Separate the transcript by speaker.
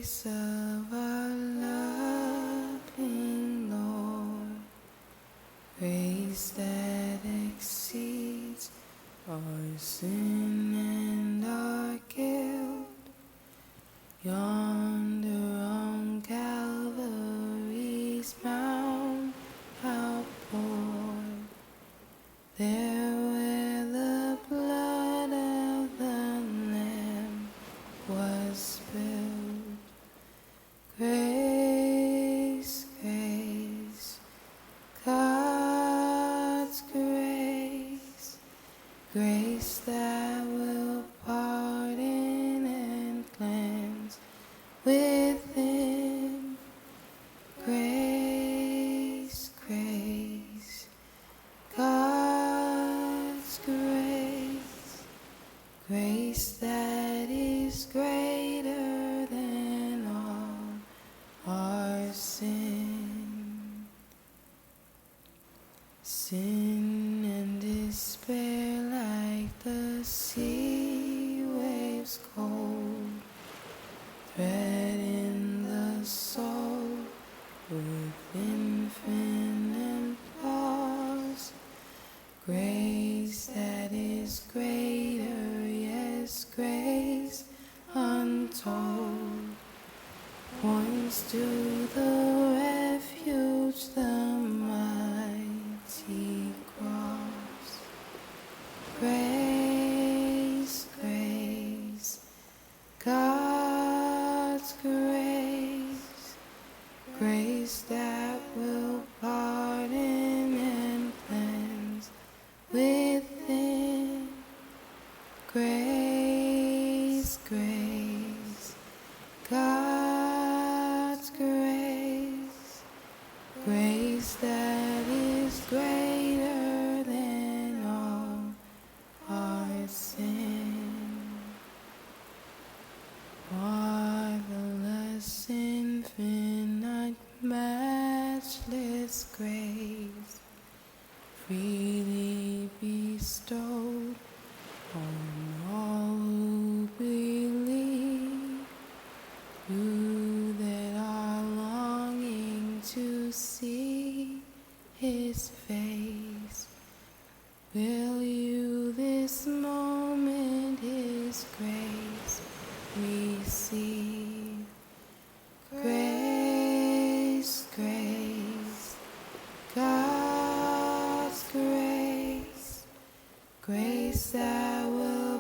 Speaker 1: grace of our loving Lord, grace that exceeds our sin and our guilt. Yonder on Calvary's mount outpoured, there where the blood of the Lamb was spilled. Grace, grace, God's grace, grace that will pardon and cleanse within. Grace, grace, God's grace, grace that is greater than all our sin. Sin and despair like the sea waves cold, threaten the soul with infinite loss. Grace that is greater, yes, grace untold, points to the refuge, the mighty cross. Grace, grace, God's grace, grace that will pardon and cleanse within. Grace, grace, God's grace, grace that is greater than all our sin. Marvelous, infinite, matchless grace, freely bestowed on all who believe. You that are longing to see His face, will you this moment His grace receive? Grace, grace, God's grace, grace that will